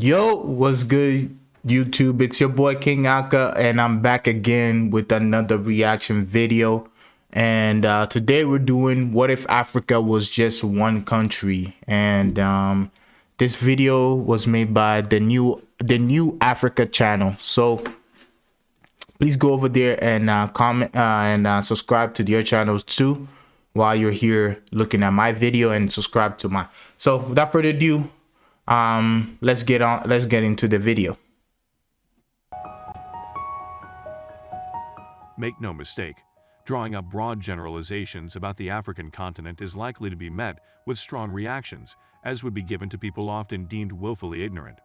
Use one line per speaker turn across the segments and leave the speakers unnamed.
Yo, what's good, YouTube? It's your boy King Aka, and I'm back again with another reaction video. And today we're doing what if Africa was just one country. And this video was made by the new Africa channel. So please go over there and comment and subscribe to their channels too while you're here looking at my video, and subscribe to mine. So without further ado, let's get into the video.
Make no mistake, drawing up broad generalizations about the African continent is likely to be met with strong reactions, as would be given to people often deemed willfully ignorant.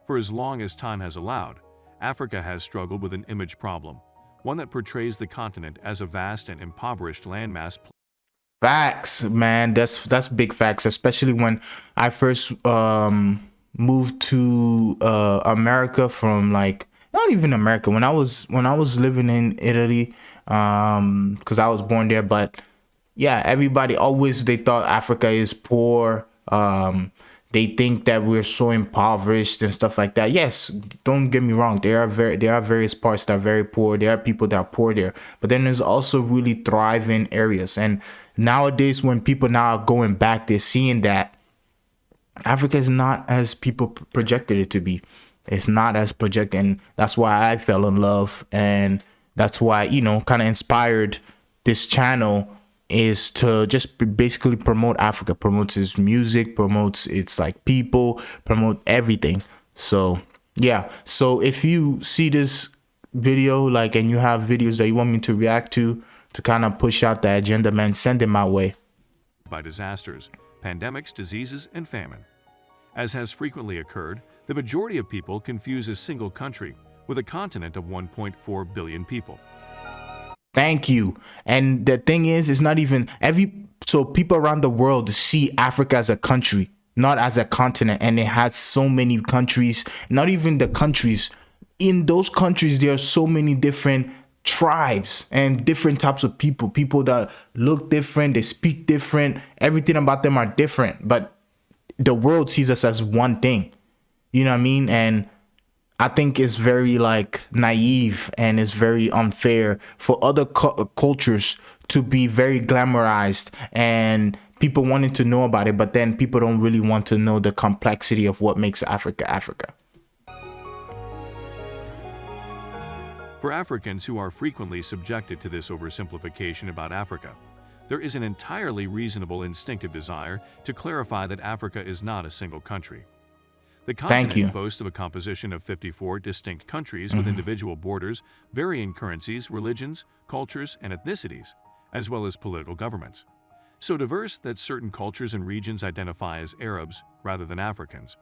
For as long as time has allowed, Africa has struggled with an image problem, one that portrays the continent as a vast and impoverished landmass.
Facts, man. That's big facts, especially when I first moved to America from, like, not even America, when I was living in Italy, because I was born there. But yeah, everybody always, they thought Africa is poor. They think that we're so impoverished and stuff like that. Yes, don't get me wrong. There are various parts that are very poor. There are people that are poor there, but then there's also really thriving areas. And nowadays, when people now are going back, they're seeing that Africa is not as people projected it to be. It's not as projected, and that's why I fell in love, and that's why, kind of inspired this channel, is to just basically promote Africa, promotes its music, promotes its, like, people, promote everything. So yeah, so if you see this video, like, and you have videos that you want me to react to kind of push out the agenda, man, send it my way.
By disasters, pandemics, diseases, and famine. As has frequently occurred, the majority of people confuse a single country with a continent of 1.4 billion people.
Thank you. And the thing is, it's not even so people around the world see Africa as a country, not as a continent. And it has so many countries, not even the countries. In those countries, there are so many different tribes and different types of people that look different, they speak different, everything about them are different. But the world sees us as one thing. You know what I mean? And I think it's very, like, naive, and it's very unfair for other cultures to be very glamorized and people wanting to know about it, but then people don't really want to know the complexity of what makes Africa Africa.
For Africans who are frequently subjected to this oversimplification about Africa, there is an entirely reasonable instinctive desire to clarify that Africa is not a single country. The continent boasts of a composition of 54 distinct countries with individual borders, varying currencies, religions, cultures, and ethnicities, as well as political governments. So diverse that certain cultures and regions identify as Arabs rather than Africans.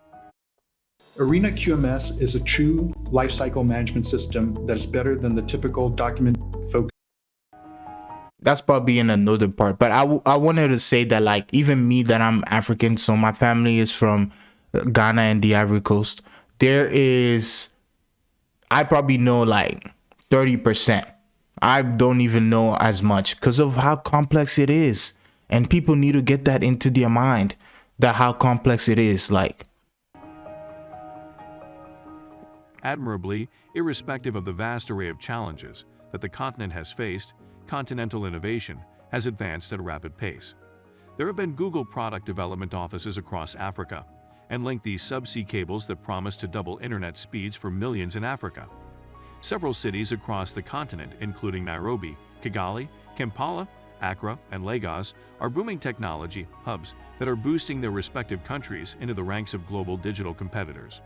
Arena QMS is a true lifecycle management system that is better than the typical document focus.
That's probably in another part, but I wanted to say that, like, even me, that I'm African, so my family is from Ghana and the Ivory Coast. I probably know like 30%. I don't even know as much because of how complex it is. And people need to get that into their mind, that how complex it is. Like,
admirably, irrespective of the vast array of challenges that the continent has faced, continental innovation has advanced at a rapid pace. There have been Google product development offices across Africa, and link these subsea cables that promise to double internet speeds for millions in Africa. Several cities across the continent, including Nairobi, Kigali, Kampala, Accra, and Lagos, are booming technology hubs that are boosting their respective countries into the ranks of global digital competitors.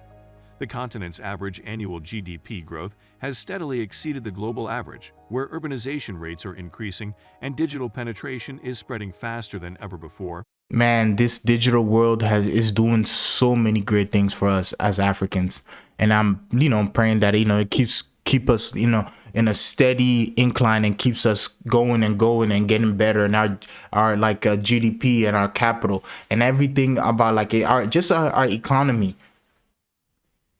The continent's average annual GDP growth has steadily exceeded the global average, where urbanization rates are increasing and digital penetration is spreading faster than ever before.
Man, this digital world is doing so many great things for us as Africans, and I'm praying that it keep us in a steady incline and keeps us going and getting better, and our like GDP and our capital and everything about, like, our economy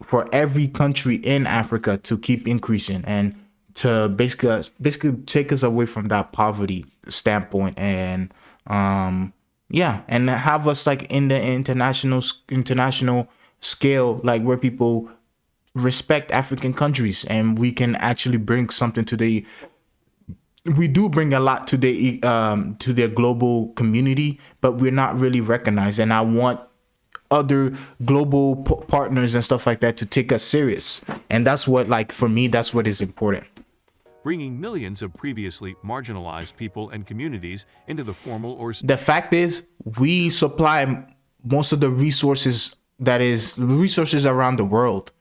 for every country in Africa to keep increasing, and to basically take us away from that poverty standpoint, and yeah, and have us, like, in the international scale, like where people respect African countries, and we can actually bring something to the. We do bring a lot to their global community, but we're not really recognized. And I want other global partners and stuff like that to take us serious. And that's what, like, for me, that's what is important.
Bringing millions of previously marginalized people and communities into the formal or
The fact is, we supply most of the resources around the world.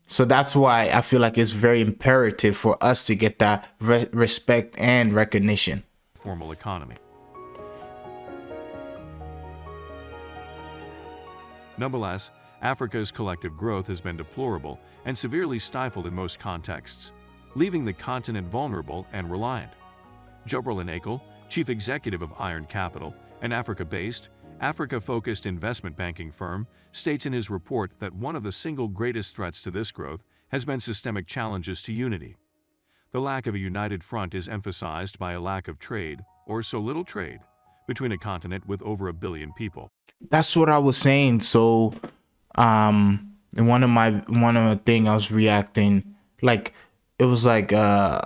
So that's why I feel like it's very imperative for us to get that respect and recognition.
formal economy. Nonetheless, Africa's collective growth has been deplorable and severely stifled in most contexts, leaving the continent vulnerable and reliant. Jobrelin Akel, chief executive of Iron Capital, an Africa-based, Africa-focused investment banking firm, states in his report that one of the single greatest threats to this growth has been systemic challenges to unity. The lack of a united front is emphasized by a lack of trade, or so little trade, between a continent with over 1 billion people.
That's what I was saying. So, one of the thing I was reacting, like, it was like, I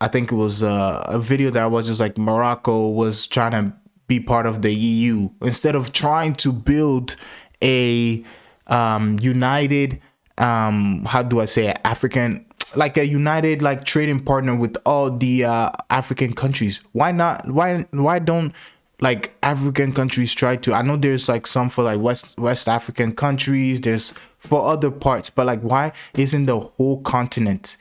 think it was a video that was just like Morocco was trying to be part of the EU instead of trying to build a united, how do I say it, African, like a united like trading partner with all the African countries. Why not? Why don't like African countries try to? I know there's like some for like West African countries. There's for other parts, but like why isn't the whole continent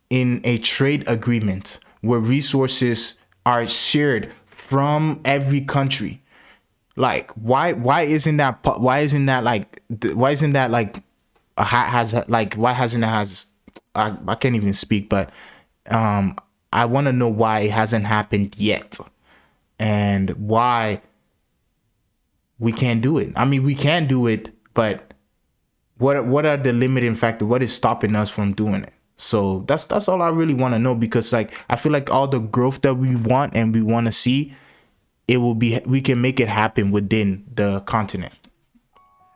in a trade agreement where resources are shared from every country? Like why isn't that why hasn't I can't even speak, but I want to know why it hasn't happened yet and why we can't do it. I mean, we can do it, but what are the limiting factors? What is stopping us from doing it? So that's all I really want to know, because like I feel like all the growth that we want and we want to see, we can make it happen within the continent.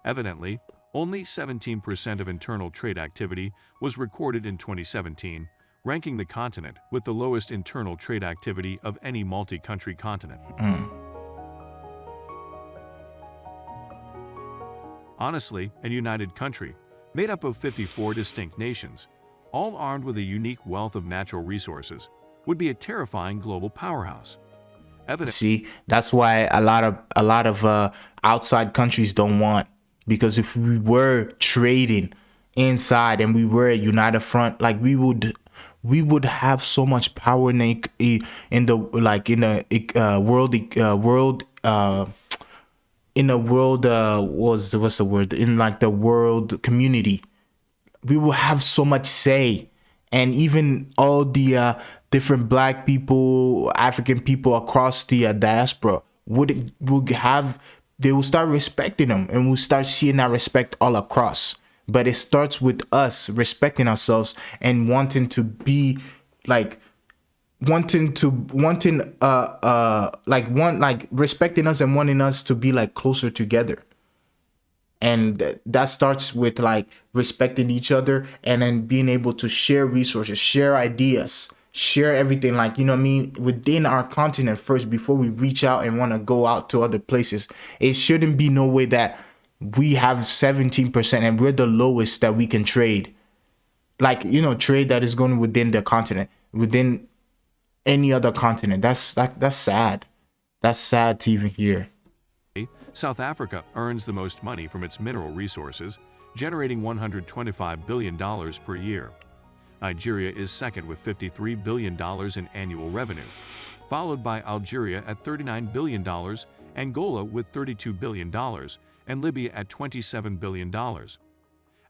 Evidently, only 17% of internal trade activity was recorded in 2017, ranking the continent with the lowest internal trade activity of any multi-country continent. Honestly, a united country, made up of 54 distinct nations, all armed with a unique wealth of natural resources, would be a terrifying global powerhouse.
See, that's why a lot of outside countries don't want, because if we were trading inside and we were a united front, like we would have so much power in the world community. We will have so much say, and even all the different black people, African people across the diaspora they will start respecting them, and we'll start seeing that respect all across. But it starts with us respecting ourselves and wanting respecting us and wanting us to be like closer together. And that starts with like respecting each other, and then being able to share resources, share ideas, share everything, like, you know what I mean, within our continent first before we reach out and want to go out to other places. It shouldn't be no way that we have 17% and we're the lowest that we can trade. Like, you know, trade that is going within the continent, within any other continent. That's sad. That's sad to even hear.
South Africa earns the most money from its mineral resources, generating $125 billion per year. Nigeria is second with $53 billion in annual revenue, followed by Algeria at $39 billion, Angola with $32 billion, and Libya at $27 billion.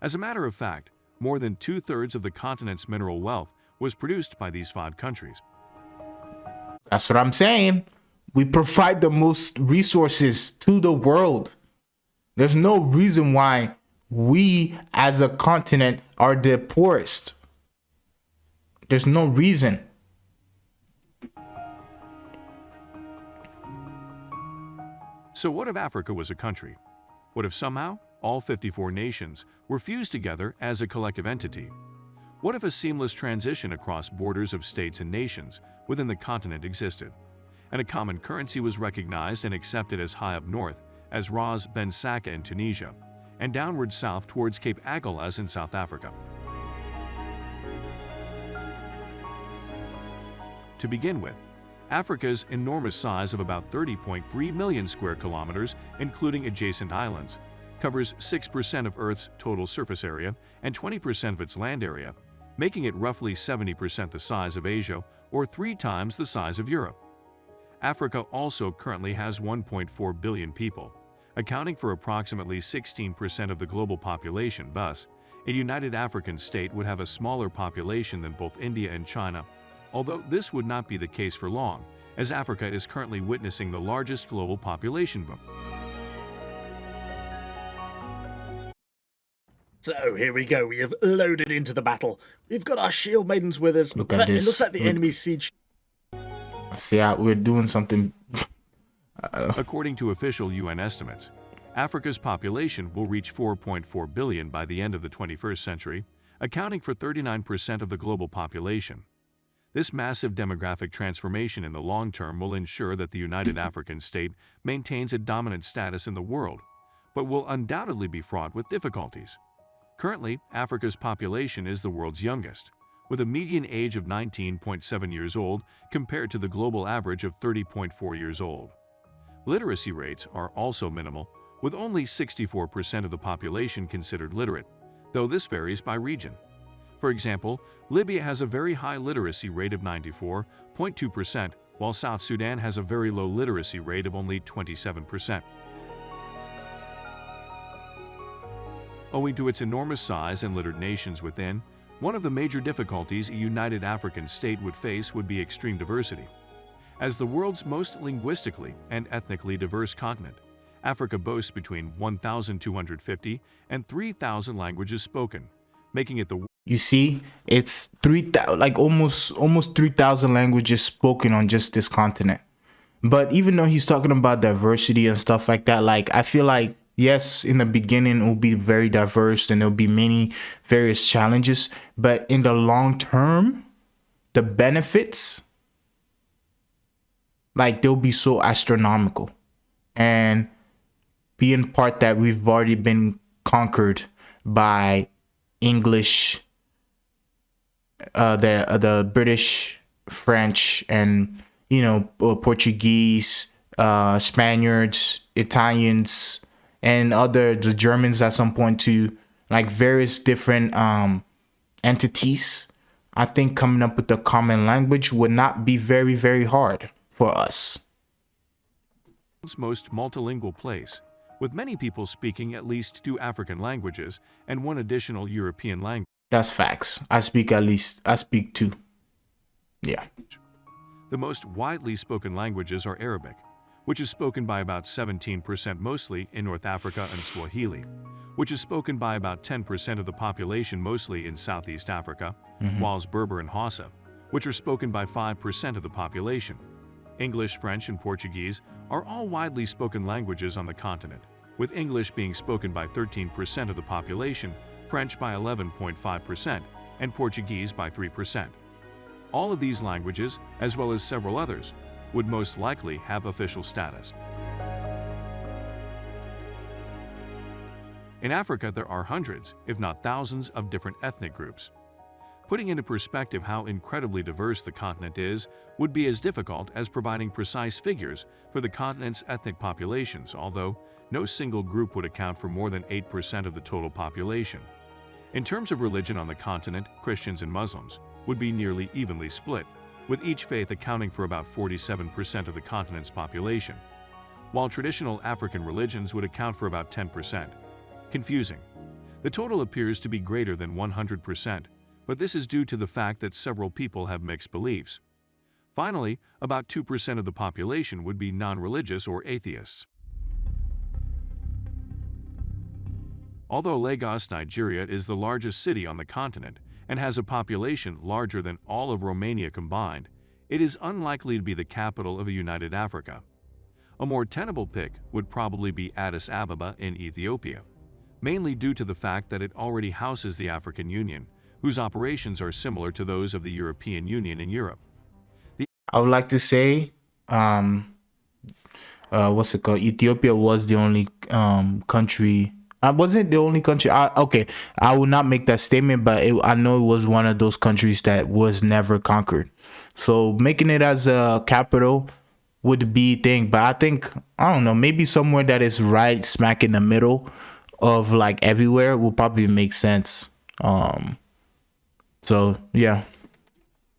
As a matter of fact, more than 2/3 of the continent's mineral wealth was produced by these 5 countries.
That's what I'm saying. We provide the most resources to the world. There's no reason why we as a continent are the poorest. There's no reason.
So what if Africa was a country? What if somehow all 54 nations were fused together as a collective entity? What if a seamless transition across borders of states and nations within the continent existed, and a common currency was recognized and accepted as high up north as Ras Ben Saka in Tunisia, and downward south towards Cape Agulhas in South Africa? To begin with, Africa's enormous size of about 30.3 million square kilometers, including adjacent islands, covers 6% of Earth's total surface area and 20% of its land area, making it roughly 70% the size of Asia or 3 times the size of Europe. Africa also currently has 1.4 billion people, accounting for approximately 16% of the global population. Thus, a united African state would have a smaller population than both India and China, although this would not be the case for long, as Africa is currently witnessing the largest global population boom.
So here we go, we have loaded into the battle. We've got our shield maidens with us.
Look at
It
this.
looks like the
Look.
enemy siege.
See, we're doing something.
According to official UN estimates, Africa's population will reach 4.4 billion by the end of the 21st century, accounting for 39% of the global population. This massive demographic transformation in the long term will ensure that the United African State maintains a dominant status in the world, but will undoubtedly be fraught with difficulties. Currently, Africa's population is the world's youngest, with a median age of 19.7 years old compared to the global average of 30.4 years old. Literacy rates are also minimal, with only 64% of the population considered literate, though this varies by region. For example, Libya has a very high literacy rate of 94.2%, while South Sudan has a very low literacy rate of only 27%. Owing to its enormous size and littered nations within, one of the major difficulties a united African state would face would be extreme diversity. As the world's most linguistically and ethnically diverse continent, Africa boasts between 1,250 and 3,000 languages spoken, making it the
You see, it's 3,000, like almost 3,000 languages spoken on just this continent. But even though he's talking about diversity and stuff like that, like I feel like yes, in the beginning it will be very diverse and there'll be many various challenges, but in the long term, the benefits, like they'll be so astronomical. And being part that we've already been conquered by English, the British, French, and Portuguese, Spaniards, Italians, and the Germans at some point too, like various different entities. I think coming up with a common language would not be very, very hard for us.
world's most multilingual place, with many people speaking at least 2 African languages and 1 additional European language.
That's facts. I speak 2. Yeah.
The most widely spoken languages are Arabic, which is spoken by about 17% mostly in North Africa, and Swahili, which is spoken by about 10% of the population mostly in Southeast Africa, whilst Berber and Hausa, which are spoken by 5% of the population. English, French, and Portuguese are all widely spoken languages on the continent, with English being spoken by 13% of the population, French by 11.5%, and Portuguese by 3%. All of these languages, as well as several others, would most likely have official status. In Africa, there are hundreds, if not thousands, of different ethnic groups. Putting into perspective how incredibly diverse the continent is would be as difficult as providing precise figures for the continent's ethnic populations, although no single group would account for more than 8% of the total population. In terms of religion on the continent, Christians and Muslims would be nearly evenly split, with each faith accounting for about 47% of the continent's population, while traditional African religions would account for about 10%. Confusing. The total appears to be greater than 100%, but this is due to the fact that several people have mixed beliefs. Finally, about 2% of the population would be non-religious or atheists. Although Lagos, Nigeria is the largest city on the continent and has a population larger than all of Romania combined, it is unlikely to be the capital of a united Africa. A more tenable pick would probably be Addis Ababa in Ethiopia. mainly due to the fact that it already houses the African Union, whose operations are similar to those of the European Union in Europe.
I would like to say, what's it called? Ethiopia was the only country. Wasn't the only country. Okay, I will not make that statement, but I know it was one of those countries that was never conquered. So making it as a capital would be thing. But I think, I don't know, maybe somewhere that is right smack in the middle of like everywhere will probably make sense. So yeah.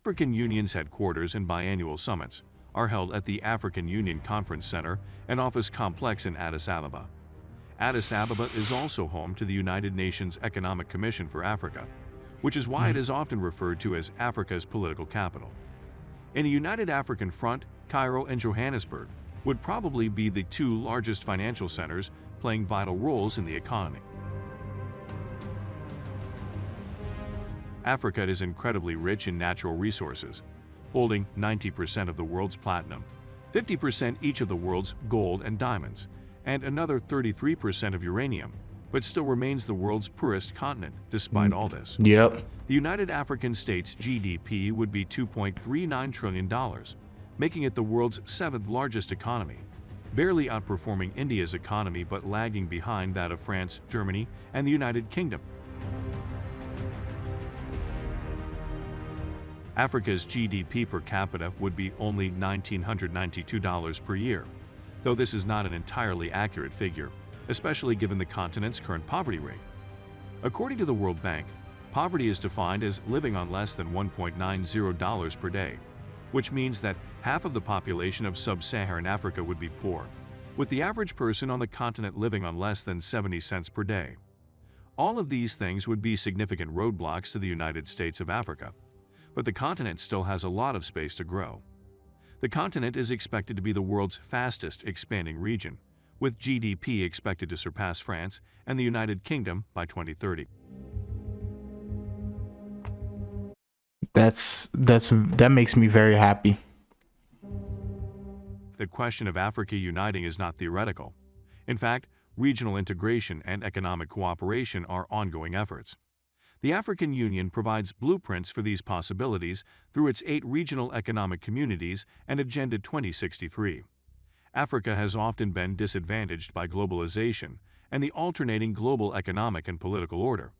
African Union's headquarters and biannual summits are held at the African Union Conference Center and Office Complex in Addis Ababa. Addis Ababa is also home to the United Nations Economic Commission for Africa, which is why it is often referred to as Africa's political capital. In a united African front, Cairo and Johannesburg would probably be the two largest financial centers playing vital roles in the economy. Africa is incredibly rich in natural resources, holding 90% of the world's platinum, 50% each of the world's gold and diamonds, and another 33% of uranium, but still remains the world's poorest continent despite all this.
Yep.
The United African States' GDP would be $2.39 trillion, making it the world's seventh largest economy, barely outperforming India's economy but lagging behind that of France, Germany, and the United Kingdom. Africa's GDP per capita would be only $1,992 per year, though this is not an entirely accurate figure, especially given the continent's current poverty rate. According to the World Bank, poverty is defined as living on less than $1.90 per day, which means that half of the population of sub-Saharan Africa would be poor, with the average person on the continent living on less than 70 cents per day. All of these things would be significant roadblocks to the United States of Africa, but the continent still has a lot of space to grow. The continent is expected to be the world's fastest expanding region, with GDP expected to surpass France and the United Kingdom by 2030.
That makes me very happy.
The question of Africa uniting is not theoretical. In fact, regional integration and economic cooperation are ongoing efforts. The African Union provides blueprints for these possibilities through its 8 regional economic communities and Agenda 2063. Africa has often been disadvantaged by globalization and the alternating global economic and political order.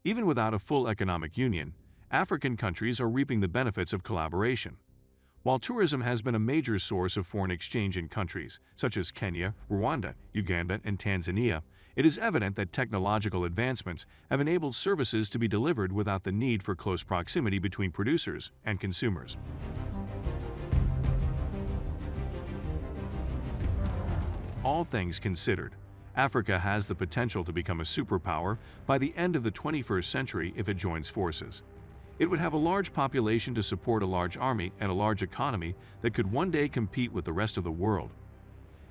Even without a full economic union, African countries are reaping the benefits of collaboration. While tourism has been a major source of foreign exchange in countries such as Kenya, Rwanda, Uganda, and Tanzania, it is evident that technological advancements have enabled services to be delivered without the need for close proximity between producers and consumers. All things considered, Africa has the potential to become a superpower by the end of the 21st century if it joins forces. It would have a large population to support a large army and a large economy that could one day compete with the rest of the world.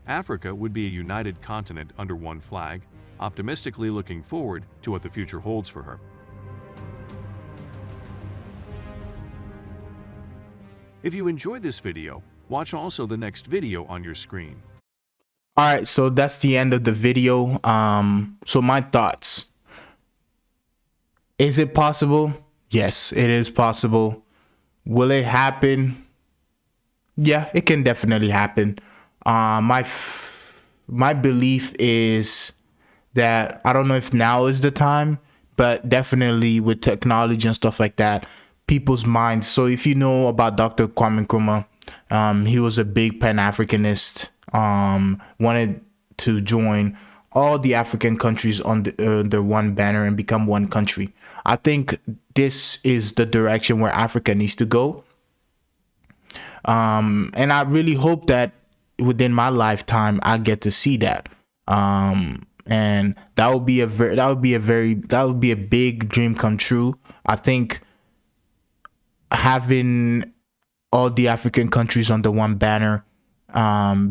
Africa would be a united continent under one flag, optimistically looking forward to what the future holds for her. If you enjoyed this video, watch also the next video on your screen.
All right, so that's the end of the video. So my thoughts. Is it possible? Yes, it is possible. Will it happen? Yeah, it can definitely happen. My belief is that I don't know if now is the time, but definitely with technology and stuff like that, people's minds. So if you know about Dr. Kwame Nkrumah, he was a big Pan-Africanist, wanted to join all the African countries under one banner and become one country. I think this is the direction where Africa needs to go. And I really hope that within my lifetime, I get to see that. And that would be a big dream come true. I think having all the African countries under one banner,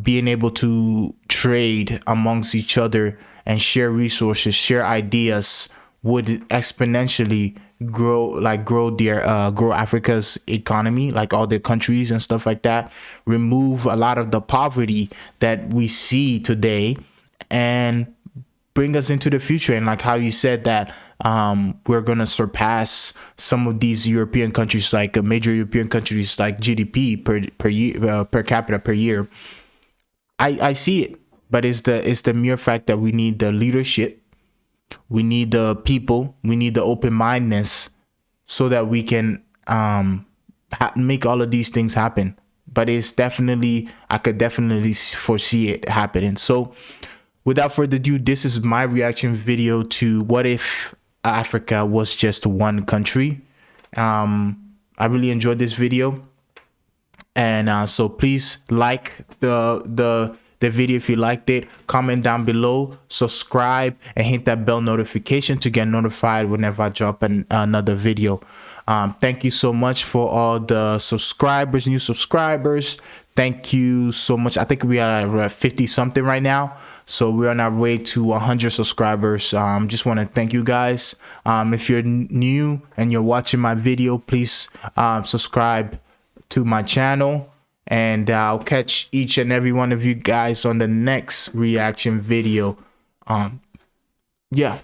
being able to trade amongst each other and share resources, share ideas, would exponentially grow Africa's economy, like all the countries and stuff like that, remove a lot of the poverty that we see today, and bring us into the future. And like how you said that we're gonna surpass some of these European countries, like major European countries, like GDP per year, per capita per year. I see it, but it's the mere fact that we need the leadership, we need the people, we need the open mindedness, so that we can make all of these things happen. But I could definitely foresee it happening. So without further ado, this is my reaction video to what if Africa was just one country. I really enjoyed this video, and so please like the video if you liked it. Comment down below, subscribe, and hit that bell notification to get notified whenever I drop another video. Thank you so much for all the subscribers, new subscribers. Thank you so much. I think we are at 50 something right now, so we're on our way to 100 subscribers. Just want to thank you guys. If you're new and you're watching my video, please subscribe to my channel, and I'll catch each and every one of you guys on the next reaction video. Yeah.